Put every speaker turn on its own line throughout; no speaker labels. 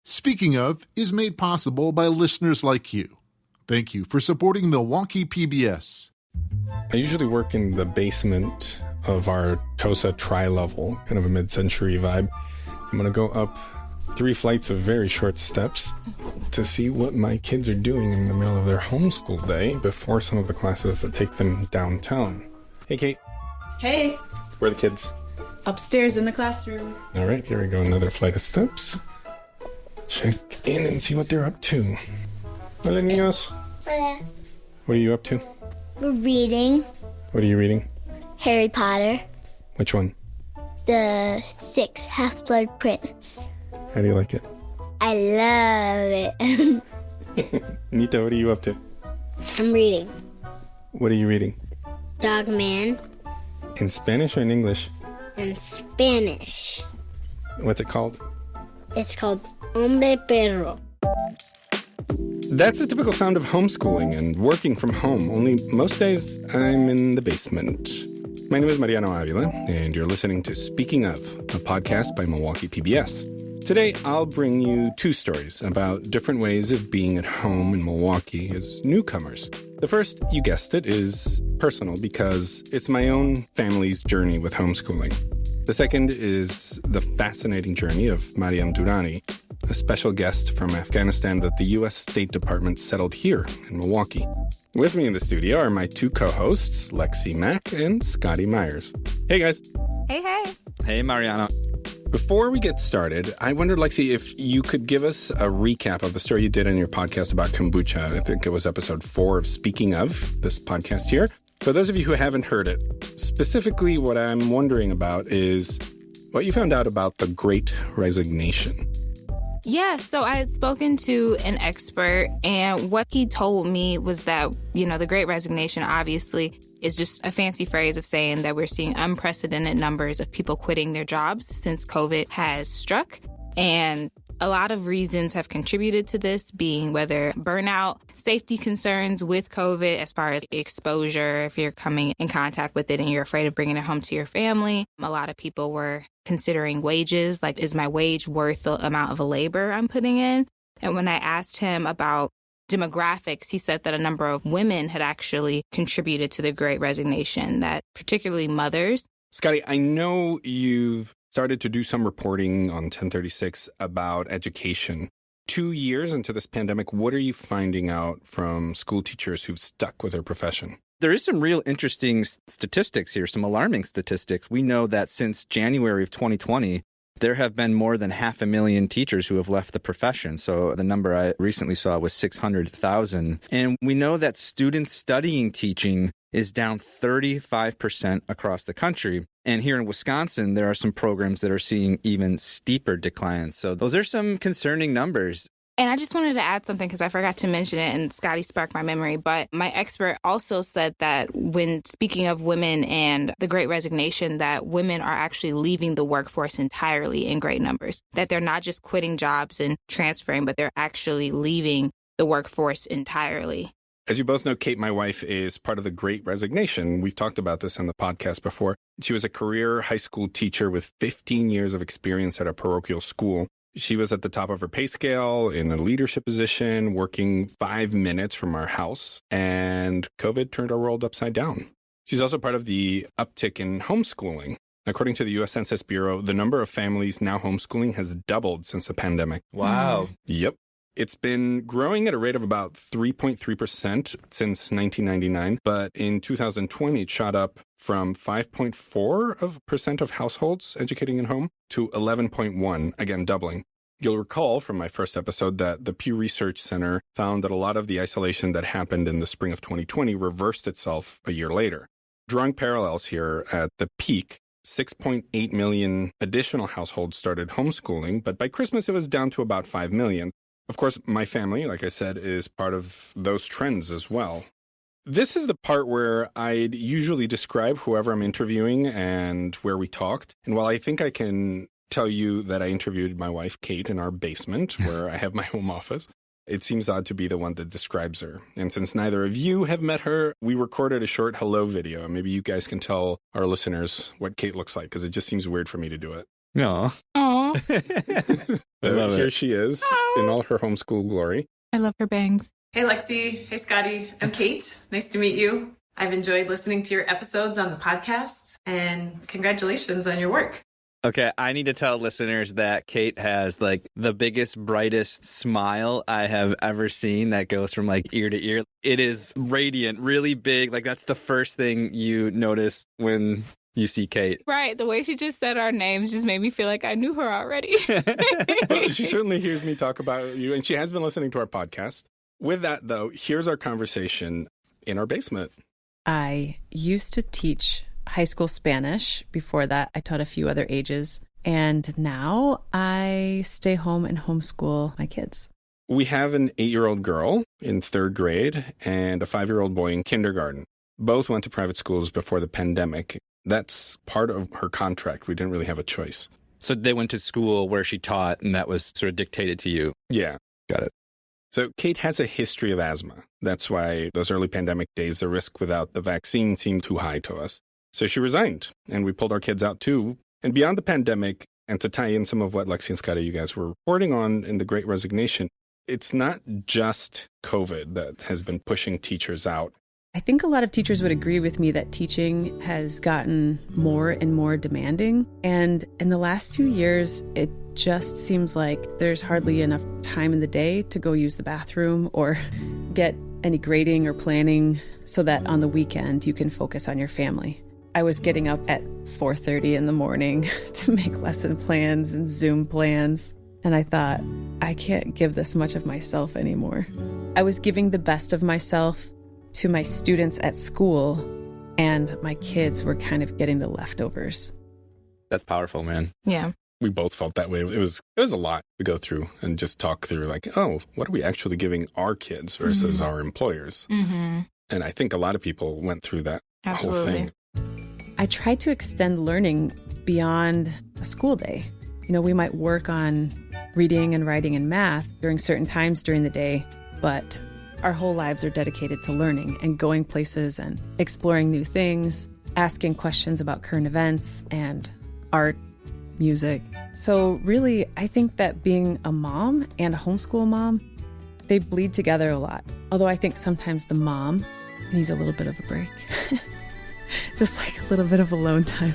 Speaking of is made possible by listeners like you. Thank you for supporting Milwaukee PBS.
I usually work in the basement of our TOSA tri-level, kind of a mid-century vibe. I'm going to go up 3 flights of very short steps to see what my kids are doing in the middle of their homeschool day before some of the classes that take them downtown. Hey, Kate.
Hey.
Where are the kids?
Upstairs in the classroom.
All right, here we go. Another flight of steps. Check in and see what they're up to. Hola, niños.
Hola.
What are you up to?
We're reading
What are you reading?
Harry Potter,
Which one?
the 6 Half-Blood Prince.
How do you like it?
I love it.
Nita, what are you up to?
I'm reading
What are you reading?
Dogman
In Spanish or in English?
in Spanish.
What's it called?
It's called Hombre Perro.
That's the typical sound of homeschooling and working from home, only most days I'm in the basement. My name is Mariano Avila, and you're listening to Speaking Of, a podcast by Milwaukee PBS. Today, I'll bring you 2 stories about different ways of being at home in Milwaukee as newcomers. The first, you guessed it, is personal because it's my own family's journey with homeschooling. The second is the fascinating journey of Maryam Durani, a special guest from Afghanistan that the U.S. State Department settled here in Milwaukee. With me in the studio are my 2 co-hosts, Lexi Mack and Scotty Myers. Hey, guys.
Hey.
Hey, Mariano.
Before we get started, I wondered, Lexi, if you could give us a recap of the story you did on your podcast about kombucha. I think it was episode 4 of Speaking Of, this podcast here. For those of you who haven't heard it, specifically what I'm wondering about is what you found out about the Great Resignation.
Yeah, so I had spoken to an expert, and what he told me was that, the Great Resignation obviously is just a fancy phrase of saying that we're seeing unprecedented numbers of people quitting their jobs since COVID has struck. And a lot of reasons have contributed to this, being whether burnout, safety concerns with COVID as far as exposure, if you're coming in contact with it and you're afraid of bringing it home to your family. A lot of people were considering wages, like, is my wage worth the amount of labor I'm putting in? And when I asked him about demographics, he said that a number of women had actually contributed to the Great Resignation, that particularly mothers.
Scotty, I know you've started to do some reporting on 1036 about education. 2 years into this pandemic, what are you finding out from school teachers who've stuck with their profession?
There is some real interesting statistics here, some alarming statistics. We know that since January of 2020, there have been more than 500,000 teachers who have left the profession. So the number I recently saw was 600,000. And we know that students studying teaching is down 35% across the country. And here in Wisconsin, there are some programs that are seeing even steeper declines. So those are some concerning numbers.
And I just wanted to add something because I forgot to mention it and Scotty sparked my memory. But my expert also said that when speaking of women and the Great Resignation, that women are actually leaving the workforce entirely in great numbers, that they're not just quitting jobs and transferring, but they're actually leaving the workforce entirely.
As you both know, Kate, my wife, is part of the Great Resignation. We've talked about this on the podcast before. She was a career high school teacher with 15 years of experience at a parochial school. She was at the top of her pay scale in a leadership position, working 5 minutes from our house, and COVID turned our world upside down. She's also part of the uptick in homeschooling. According to the U.S. Census Bureau, the number of families now homeschooling has doubled since the pandemic.
Wow.
Yep. It's been growing at a rate of about 3.3% since 1999, but in 2020, it shot up from 5.4% of households educating at home to 11.1%, again doubling. You'll recall from my first episode that the Pew Research Center found that a lot of the isolation that happened in the spring of 2020 reversed itself a year later. Drawing parallels here, at the peak, 6.8 million additional households started homeschooling, but by Christmas it was down to about 5 million. Of course, my family, like I said, is part of those trends as well. This is the part where I'd usually describe whoever I'm interviewing and where we talked. And while I think I can tell you that I interviewed my wife, Kate, in our basement where I have my home office, it seems odd to be the one that describes her. And since neither of you have met her, we recorded a short hello video. Maybe you guys can tell our listeners what Kate looks like, because it just seems weird for me to do it.
No.
Aww.
So here she is in all her homeschool glory.
I love her bangs.
Hey, Lexi. Hey, Scotty. I'm Kate. Nice to meet you. I've enjoyed listening to your episodes on the podcast, and congratulations on your work.
Okay, I need to tell listeners that Kate has like the biggest, brightest smile I have ever seen that goes from like ear to ear. It is radiant, really big. Like that's the first thing you notice when you see Kate.
Right. The way she just said our names just made me feel like I knew her already.
Well, she certainly hears me talk about you, and she has been listening to our podcast. With that, though, here's our conversation in our basement.
I used to teach high school Spanish. Before that, I taught a few other ages. And now I stay home and homeschool my kids.
We have an 8-year-old girl in 3rd grade and a 5-year-old boy in kindergarten. Both went to private schools before the pandemic. That's part of her contract. We didn't really have a choice.
So they went to school where she taught, and that was sort of dictated to you.
Yeah.
Got it.
So Kate has a history of asthma. That's why those early pandemic days, the risk without the vaccine seemed too high to us. So she resigned, and we pulled our kids out too. And beyond the pandemic, and to tie in some of what Lexi and Scotty, you guys were reporting on in the Great Resignation, it's not just COVID that has been pushing teachers out.
I think a lot of teachers would agree with me that teaching has gotten more and more demanding. And in the last few years, it just seems like there's hardly enough time in the day to go use the bathroom or get any grading or planning so that on the weekend you can focus on your family. I was getting up at 4:30 in the morning to make lesson plans and Zoom plans. And I thought, I can't give this much of myself anymore. I was giving the best of myself to my students at school, and my kids were kind of getting the leftovers.
That's powerful, man.
Yeah.
We both felt that way. It was a lot to go through and just talk through like, oh, what are we actually giving our kids versus our employers?
Mm-hmm.
And I think a lot of people went through that whole thing.
I tried to extend learning beyond a school day. You know, we might work on reading and writing and math during certain times during the day, but our whole lives are dedicated to learning and going places and exploring new things, asking questions about current events and art, music. So really, I think that being a mom and a homeschool mom, they bleed together a lot. Although I think sometimes the mom needs a little bit of a break. Just like a little bit of alone time.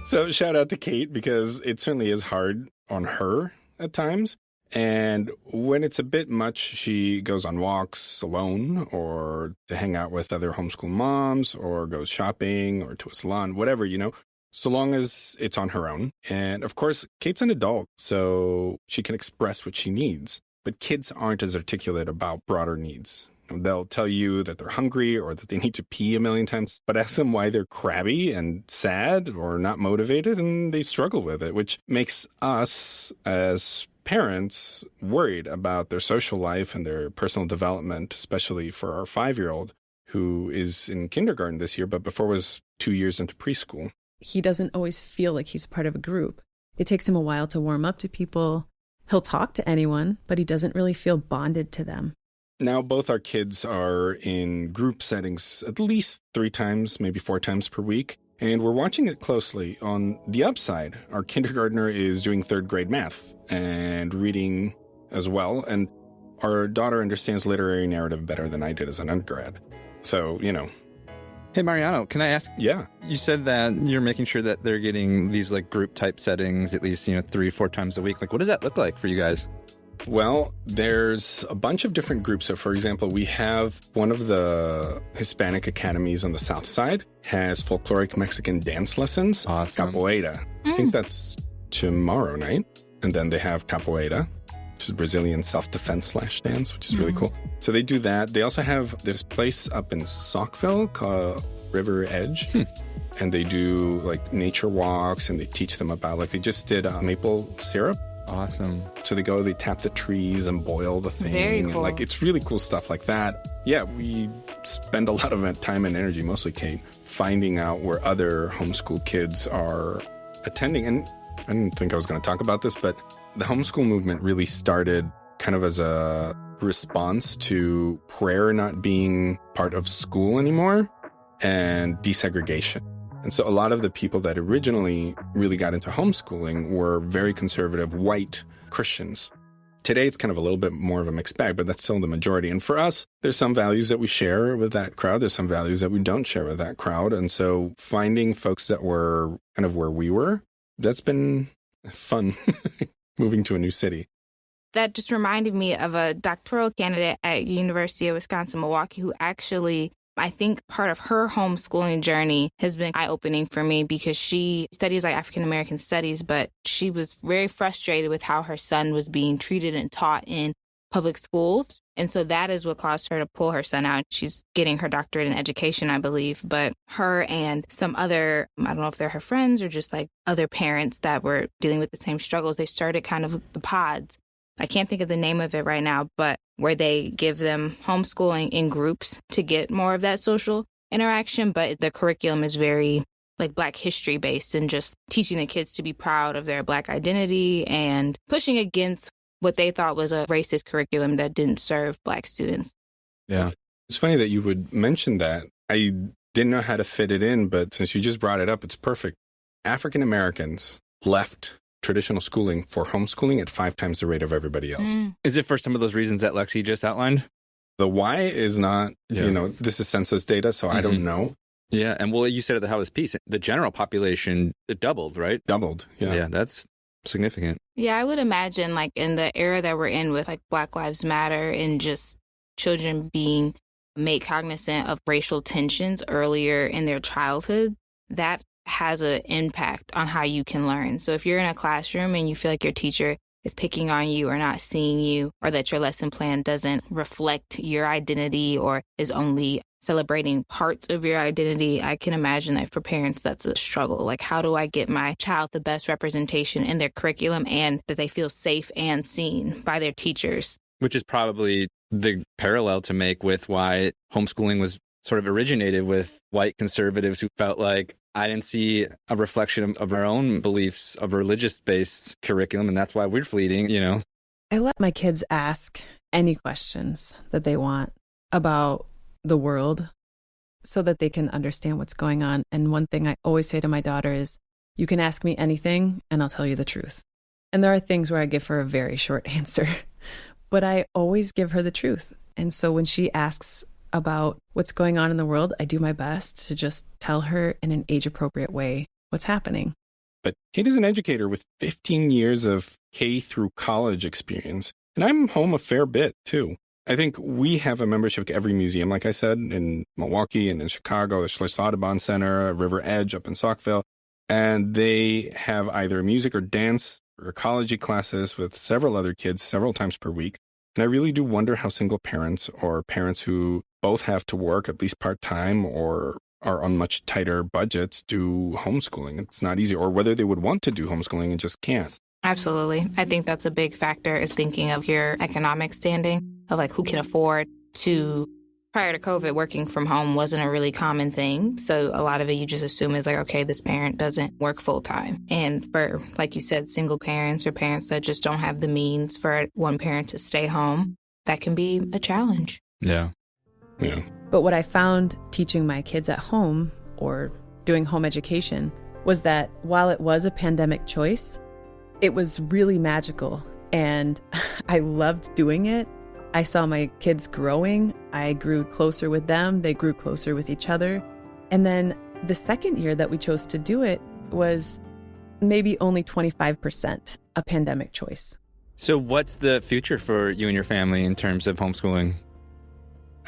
So shout out to Kate, because it certainly is hard on her at times. And when it's a bit much, she goes on walks alone or to hang out with other homeschool moms or goes shopping or to a salon, whatever, you know, so long as it's on her own. And of course, Kate's an adult, so she can express what she needs. But kids aren't as articulate about broader needs. They'll tell you that they're hungry or that they need to pee a million times, but ask them why they're crabby and sad or not motivated, and they struggle with it, which makes us as parents worried about their social life and their personal development, especially for our 5-year-old who is in kindergarten this year, but before was 2 years into preschool.
He doesn't always feel like he's part of a group. It takes him a while to warm up to people. He'll talk to anyone, but he doesn't really feel bonded to them.
Now both our kids are in group settings at least 3 times, maybe 4 times per week. And we're watching it closely. On the upside, our kindergartner is doing 3rd grade math and reading as well. And our daughter understands literary narrative better than I did as an undergrad. So, you know.
Hey, Mariano, can I ask?
Yeah.
You said that you're making sure that they're getting these like group type settings at least, 3-4 times a week. Like, what does that look like for you guys?
Well, there's a bunch of different groups. So, for example, we have one of the Hispanic academies on the south side has folkloric Mexican dance lessons.
Awesome.
Capoeira. I think that's tomorrow night. And then they have capoeira, which is Brazilian self-defense / dance, which is really cool. So they do that. They also have this place up in Saukville called River Edge. And they do like nature walks, and they teach them about, like, they just did maple syrup.
Awesome.
So they tap the trees and boil the thing.
Very cool.
And, like, it's really cool stuff like that. Yeah, we spend a lot of time and energy, mostly Kate, finding out where other homeschool kids are attending. And I didn't think I was going to talk about this, but the homeschool movement really started kind of as a response to prayer not being part of school anymore and desegregation. And so a lot of the people that originally really got into homeschooling were very conservative, white Christians. Today, it's kind of a little bit more of a mixed bag, but that's still the majority. And for us, there's some values that we share with that crowd. There's some values that we don't share with that crowd. And so finding folks that were kind of where we were, that's been fun, moving to a new city.
That just reminded me of a doctoral candidate at University of Wisconsin-Milwaukee who actually, I think part of her homeschooling journey has been eye-opening for me because she studies like African-American studies, but she was very frustrated with how her son was being treated and taught in public schools. And so that is what caused her to pull her son out. She's getting her doctorate in education, I believe. But her and some other, I don't know if they're her friends or just like other parents that were dealing with the same struggles, they started kind of the pods. I can't think of the name of it right now, but where they give them homeschooling in groups to get more of that social interaction. But the curriculum is very like Black history based and just teaching the kids to be proud of their Black identity and pushing against what they thought was a racist curriculum that didn't serve Black students.
Yeah. It's funny that you would mention that. I didn't know how to fit it in, but since you just brought it up, it's perfect. African Americans left traditional schooling for homeschooling at 5 times the rate of everybody else.
Is it for some of those reasons that Lexi just outlined?
The why is not, this is census data, so I don't know.
Yeah, and well, you said at the House Peace, the general population, it doubled, right?
Doubled, yeah.
Yeah, that's significant.
Yeah, I would imagine like in the era that we're in with like Black Lives Matter and just children being made cognizant of racial tensions earlier in their childhood, that has an impact on how you can learn. So if you're in a classroom and you feel like your teacher is picking on you or not seeing you, or that your lesson plan doesn't reflect your identity or is only celebrating parts of your identity, I can imagine that for parents, that's a struggle. Like, how do I get my child the best representation in their curriculum and that they feel safe and seen by their teachers? Which is probably the parallel to make with why homeschooling was sort of originated with white conservatives who felt like, I didn't see a reflection of our own beliefs of religious-based curriculum, and that's why we're fleeting,
I let my kids ask any questions that they want about the world so that they can understand what's going on. And one thing I always say to my daughter is, you can ask me anything and I'll tell you the truth. And there are things where I give her a very short answer, but I always give her the truth. And so when she asks about what's going on in the world, I do my best to just tell her in an age-appropriate way what's happening.
But Kate is an educator with 15 years of K through college experience, and I'm home a fair bit, too. I think we have a membership to every museum, like I said, in Milwaukee and in Chicago, the Schlicht Audubon Center, River Edge up in Saukville, and they have either music or dance or ecology classes with several other kids several times per week. And I really do wonder how single parents or parents who both have to work at least part-time or are on much tighter budgets do homeschooling. It's not easy. Or whether they would want to do homeschooling and just can't.
Absolutely. I think that's a big factor is thinking of your economic standing, of like who can afford to. Prior to COVID, working from home wasn't a really common thing. So a lot of it you just assume is like, okay, this parent doesn't work full time. And for, like you said, single parents or parents that just don't have the means for one parent to stay home, that can be a challenge.
Yeah.
But what I found teaching my kids at home or doing home education was that while it was a pandemic choice, it was really magical. And I loved doing it. I saw my kids growing. I grew closer with them. They grew closer with each other. And then the second year that we chose to do it was maybe only 25% a pandemic choice.
So what's the future for you and your family in terms of homeschooling?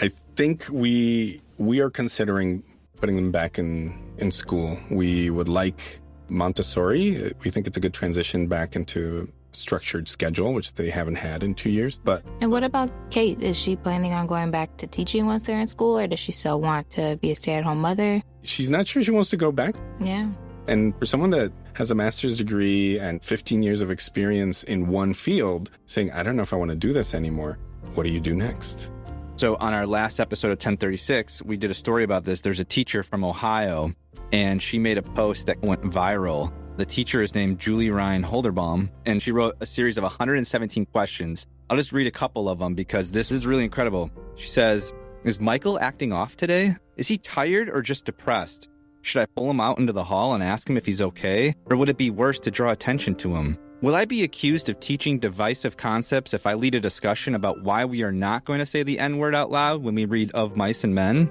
I think we are considering putting them back in school. We would like Montessori. We think it's a good transition back into structured schedule, which they haven't had in 2 years.
And what about Kate? Is she planning on going back to teaching once they're in school, or does she still want to be a stay-at-home mother?
She's not sure she wants to go back.
Yeah.
And for someone that has a master's degree and 15 years of experience in one field, saying, I don't know if I want to do this anymore, what do you do next?
So on our last episode of 1036, we did a story about this. There's a teacher from Ohio, and she made a post that went viral. The teacher is named Julie Ryan Holderbaum, and she wrote a series of 117 questions. I'll just read a couple of them because this is really incredible. She says, is Michael acting off today? Is he tired or just depressed? Should I pull him out into the hall and ask him if he's okay? Or would it be worse to draw attention to him? Will I be accused of teaching divisive concepts if I lead a discussion about why we are not going to say the N-word out loud when we read Of Mice and Men?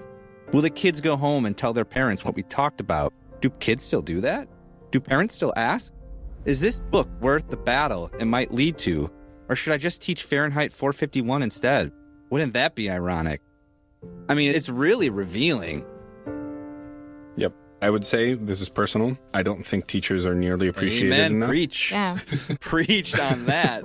Will the kids go home and tell their parents what we talked about? Do kids still do that? Do parents still ask? Is this book worth the battle it might lead to? Or should I just teach Fahrenheit 451 instead? Wouldn't that be ironic? I mean, it's really revealing.
Yep. I would say this is personal. I don't think teachers are nearly appreciated enough.
Preach.
Yeah.
Preached on that.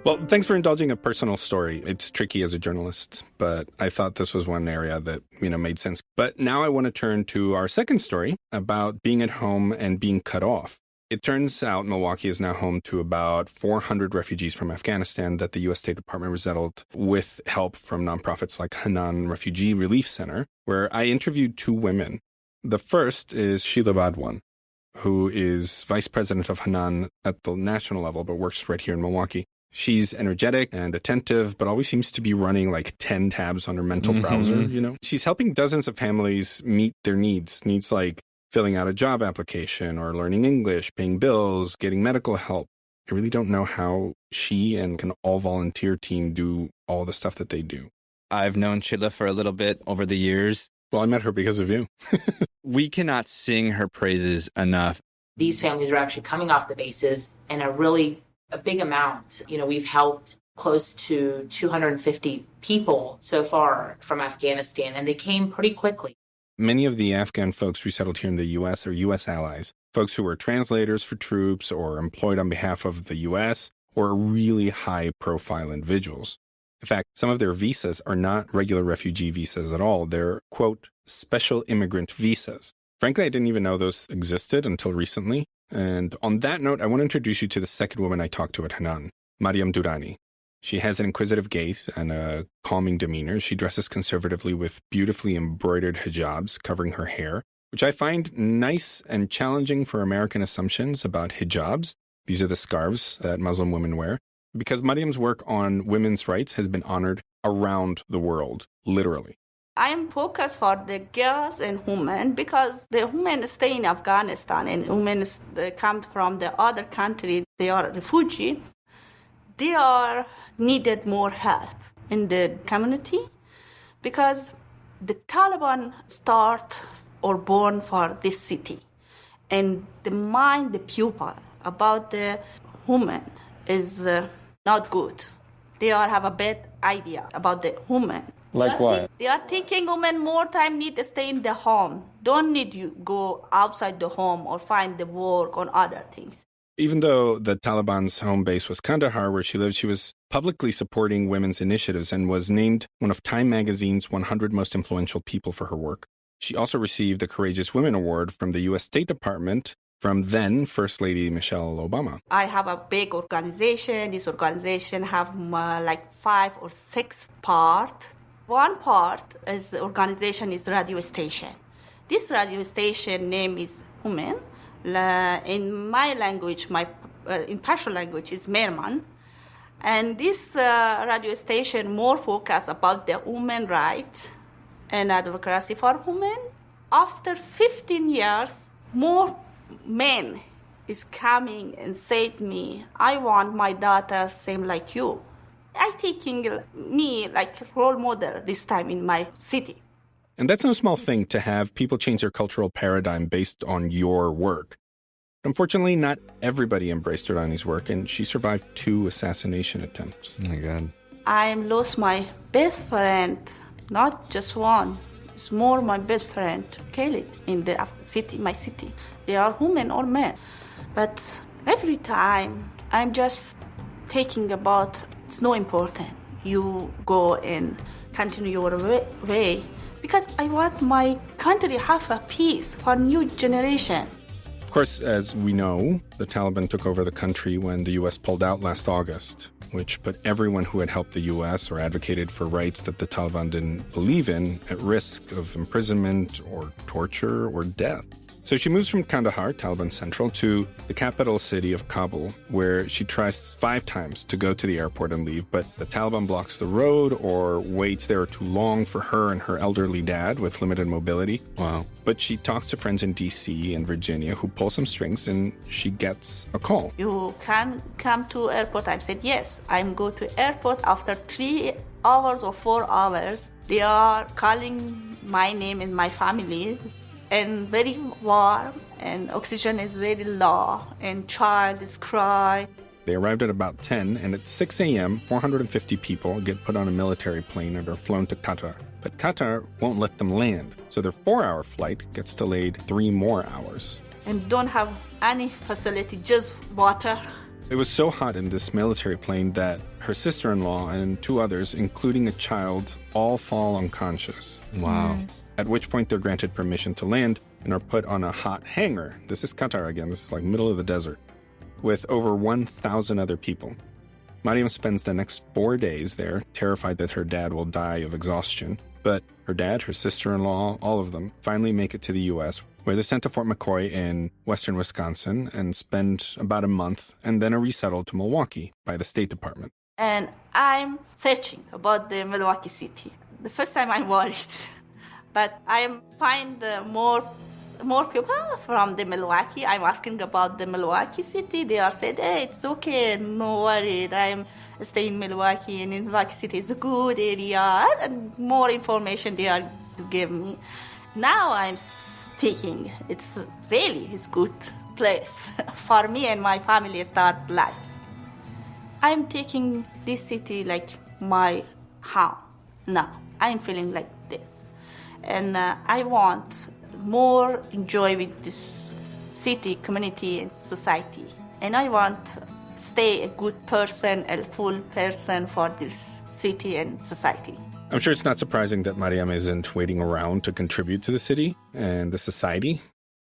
Well, thanks for indulging a personal story. It's tricky as a journalist, but I thought this was one area that, made sense. But now I want to turn to our second story about being at home and being cut off. It turns out Milwaukee is now home to about 400 refugees from Afghanistan that the U.S. State Department resettled with help from nonprofits like Hanan Refugee Relief Center, where I interviewed two women. The first is Sheila Badwan, who is vice president of Hanan at the national level, but works right here in Milwaukee. She's energetic and attentive, but always seems to be running like 10 tabs on her mental browser, She's helping dozens of families meet their needs like filling out a job application or learning English, paying bills, getting medical help. I really don't know how she and an all-volunteer team do all the stuff that they do.
I've known Sheila for a little bit over the years.
Well, I met her because of you.
We cannot sing her praises enough.
These families are actually coming off the bases in a big amount. We've helped close to 250 people so far from Afghanistan, and they came pretty quickly.
Many of the Afghan folks resettled here in the U.S. are U.S. allies, folks who were translators for troops or employed on behalf of the U.S. or really high-profile individuals. In fact, some of their visas are not regular refugee visas at all. They're, quote, special immigrant visas. Frankly, I didn't even know those existed until recently. And on that note, I want to introduce you to the second woman I talked to at Hanan, Maryam Durani. She has an inquisitive gaze and a calming demeanor. She dresses conservatively with beautifully embroidered hijabs covering her hair, which I find nice and challenging for American assumptions about hijabs. These are the scarves that Muslim women wear. Because Maryam's work on women's rights has been honored around the world, literally.
I'm focused for the girls and women because the women stay in Afghanistan and women come from the other country. They are refugees. They are needed more help in the community because the Taliban start or born for this city. And the mind, the pupil about the woman is not good. They all have a bad idea about the woman.
Like what?
They are thinking women more time need to stay in the home. Don't need you go outside the home or find the work or other things.
Even though the Taliban's home base was Kandahar, where she lived, she was publicly supporting women's initiatives and was named one of Time magazine's 100 most influential people for her work. She also received the Courageous Women Award from the U.S. State Department from then First Lady Michelle Obama.
I have a big organization. This organization have like 5 or 6 parts. One part is the organization is radio station. This radio station name is Women. In my language, in Pashto language is Merman. And this radio station more focus about the women rights and advocacy for women. After 15 years, more men is coming and say to me, I want my daughter same like you. I taking me like role model this time in my city.
And that's no small thing to have people change their cultural paradigm based on your work. Unfortunately, not everybody embraced Durani's work, and she survived 2 assassination attempts.
Oh my God.
I lost my best friend, not just one. It's more my best friend, Khalid, in the city, my city. They are women or men. But every time I'm just thinking about it's no important. You go and continue your way because I want my country have a peace for new generation.
Of course, as we know, the Taliban took over the country when the U.S. pulled out last August, which put everyone who had helped the U.S. or advocated for rights that the Taliban didn't believe in at risk of imprisonment or torture or death. So she moves from Kandahar, Taliban Central, to the capital city of Kabul, where she tries 5 times to go to the airport and leave, but the Taliban blocks the road or waits there too long for her and her elderly dad with limited mobility.
Wow.
But she talks to friends in D.C. and Virginia who pull some strings, and she gets a call.
You can come to airport. I said, yes. I'm go to airport after 3 hours or 4 hours. They are calling my name and my family, and very warm, and oxygen is very low, and child is crying.
They arrived at about 10, and at 6 a.m., 450 people get put on a military plane and are flown to Qatar. But Qatar won't let them land, so their 4-hour flight gets delayed 3 more hours.
And don't have any facility, just water.
It was so hot in this military plane that her sister-in-law and 2 others, including a child, all fall unconscious.
Wow.
At which point they're granted permission to land and are put on a hot hangar. This is Qatar again. This is like middle of the desert, with over 1,000 other people. Maryam spends the next 4 days there, terrified that her dad will die of exhaustion. But her dad, her sister-in-law, all of them, finally make it to the U.S., where they're sent to Fort McCoy in western Wisconsin and spend about a month, and then are resettled to Milwaukee by the State Department.
And I'm searching about the Milwaukee city. The first time I'm worried, but I find more people from the Milwaukee. I'm asking about the Milwaukee city. They are said, hey, it's okay, no worry. I'm staying in Milwaukee, and Milwaukee city is a good area, and more information they are to give me. Now I'm thinking it's good place for me and my family start life. I'm taking this city like my home now. I'm feeling like this, and I want more enjoy with this city, community, and society. And I want stay a good person, a full person for this city and society.
I'm sure it's not surprising that Maryam isn't waiting around to contribute to the city and the society.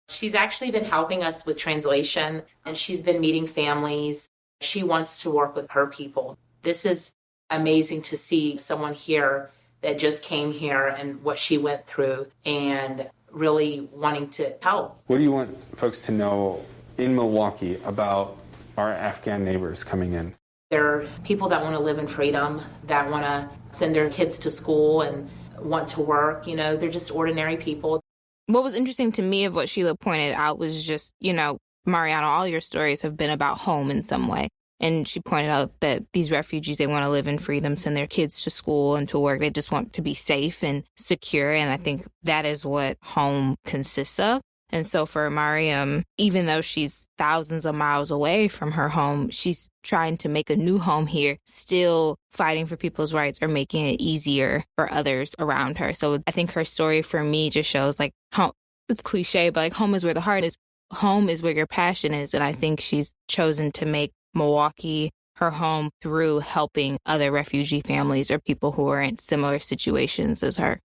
She's actually been helping us with translation, and she's been meeting families. She wants to work with her people. This is amazing to see someone here that just came here and what she went through and really wanting to help.
What do you want folks to know in Milwaukee about our Afghan neighbors coming in?
There are people that want to live in freedom, that want to send their kids to school and want to work. You know, they're just ordinary people.
What was interesting to me of what Sheila pointed out was just, Mariano, all your stories have been about home in some way. And she pointed out that these refugees, they want to live in freedom, send their kids to school and to work. They just want to be safe and secure. And I think that is what home consists of. And so for Maryam, even though she's thousands of miles away from her home, she's trying to make a new home here, still fighting for people's rights or making it easier for others around her. So I think her story for me just shows like home. It's cliche, but like home is where the heart is. Home is where your passion is. And I think she's chosen to make Milwaukee her home through helping other refugee families or people who are in similar situations as her.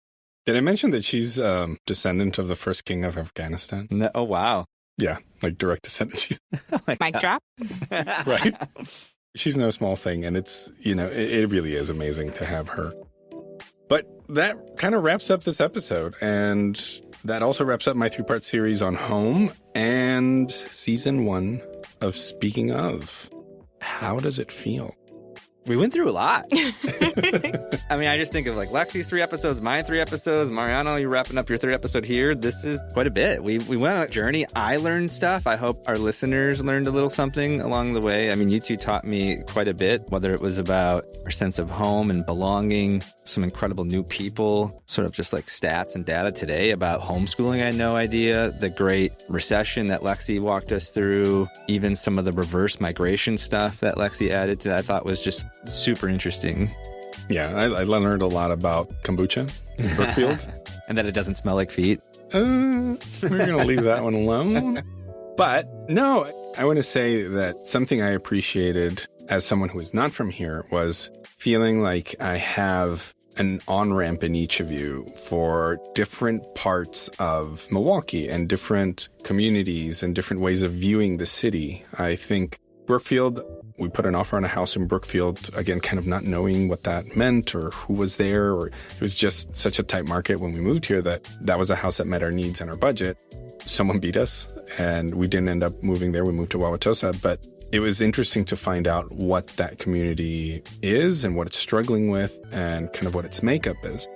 Did I mention that she's descendant of the first king of Afghanistan?
No, oh, wow.
Yeah, like direct descendant.
Mic drop.
Right. She's no small thing, and it's, it really is amazing to have her. But that kind of wraps up this episode, and that also wraps up my 3-part series on home and season 1 of Speaking Of. How does it feel?
We went through a lot. I mean, I just think of like Lexi's 3 episodes, my 3 episodes, Mariano, you're wrapping up your 3rd episode here. This is quite a bit. We went on a journey. I learned stuff. I hope our listeners learned a little something along the way. I mean, you two taught me quite a bit, whether it was about our sense of home and belonging, some incredible new people, sort of just like stats and data today about homeschooling. I had no idea. The Great Recession that Lexi walked us through, even some of the reverse migration stuff that Lexi added to that, I thought was just super interesting.
Yeah, I learned a lot about kombucha in Brookfield.
And that it doesn't smell like feet.
We're going to leave that one alone. But no, I want to say that something I appreciated as someone who is not from here was feeling like I have an on-ramp in each of you for different parts of Milwaukee and different communities and different ways of viewing the city. I think Brookfield, we put an offer on a house in Brookfield, again, kind of not knowing what that meant or who was there, or it was just such a tight market when we moved here that was a house that met our needs and our budget. someone beat us, and we didn't end up moving there. We moved to Waukesha, but it was interesting to find out what that community is and what it's struggling with and kind of what its makeup is.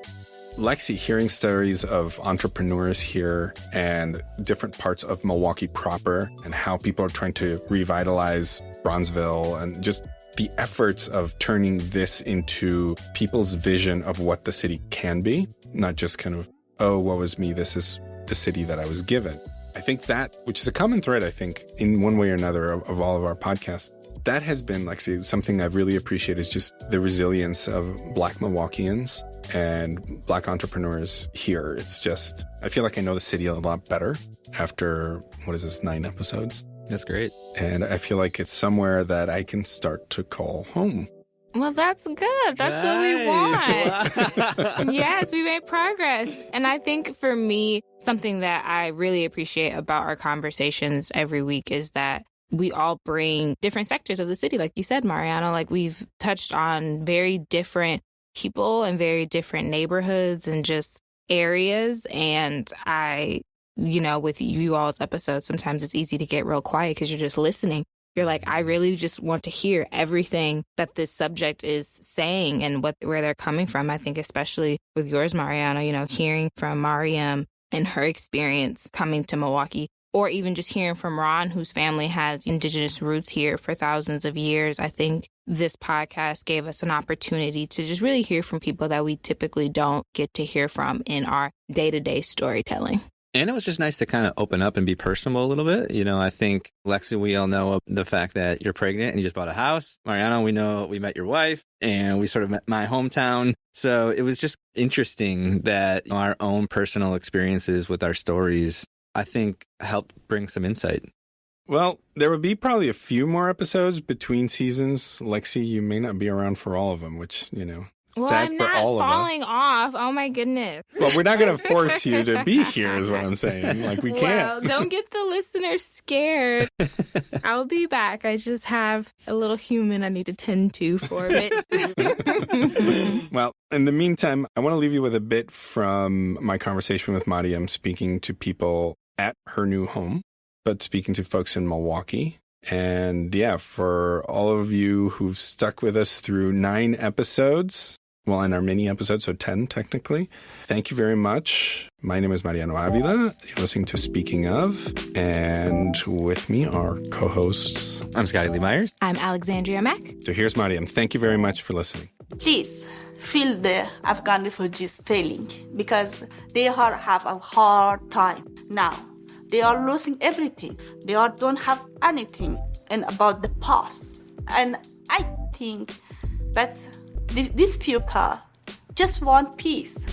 Lexi, hearing stories of entrepreneurs here and different parts of Milwaukee proper and how people are trying to revitalize Bronzeville and just the efforts of turning this into people's vision of what the city can be, not just kind of, oh, woe is me, this is the city that I was given. I think that, which is a common thread, I think, in one way or another of all of our podcasts, that has been, Lexi, something I've really appreciated is just the resilience of Black Milwaukeeans and Black entrepreneurs here. It's just, I feel like I know the city a lot better after, 9 episodes?
That's great.
And I feel like it's somewhere that I can start to call home.
Well, that's good. That's what we want. Yes, we made progress. And I think for me, something that I really appreciate about our conversations every week is that we all bring different sectors of the city. Like you said, Mariano, like we've touched on very different people and very different neighborhoods and just areas. And with you all's episodes, sometimes it's easy to get real quiet because you're just listening. You're like, I really just want to hear everything that this subject is saying and where they're coming from. I think especially with yours, Mariano, hearing from Maryam and her experience coming to Milwaukee, or even just hearing from Ron, whose family has indigenous roots here for thousands of years. I think this podcast gave us an opportunity to just really hear from people that we typically don't get to hear from in our day-to-day storytelling.
And it was just nice to kind of open up and be personal a little bit. I think, Lexi, we all know the fact that you're pregnant and you just bought a house. Mariano, we know we met your wife and we sort of met my hometown. So it was just interesting that our own personal experiences with our stories, I think, helped bring some insight.
Well, there would be probably a few more episodes between seasons. Lexi, you may not be around for all of them, which,
Well,
sad
I'm
for
not
all
falling off. Oh, my goodness.
Well, we're not going to force you to be here is what I'm saying. Like, we can't.
Well, don't get the listeners scared. I'll be back. I just have a little human I need to tend to for a bit.
Well, in the meantime, I want to leave you with a bit from my conversation with Maryam, speaking to people at her new home, but speaking to folks in Milwaukee. And yeah, for all of you who've stuck with us through 9 episodes, well, in our mini episode, so 10 technically. Thank you very much. My name is Mariano Avila. You're listening to Speaking Of. And with me are co-hosts.
I'm Scotty Lee Myers.
I'm Alexandria Mack.
So here's Maryam. Thank you very much for listening.
Please feel the Afghan refugees feeling because they have a hard time now. They are losing everything. They don't have anything about the past. And I think that these people just want peace.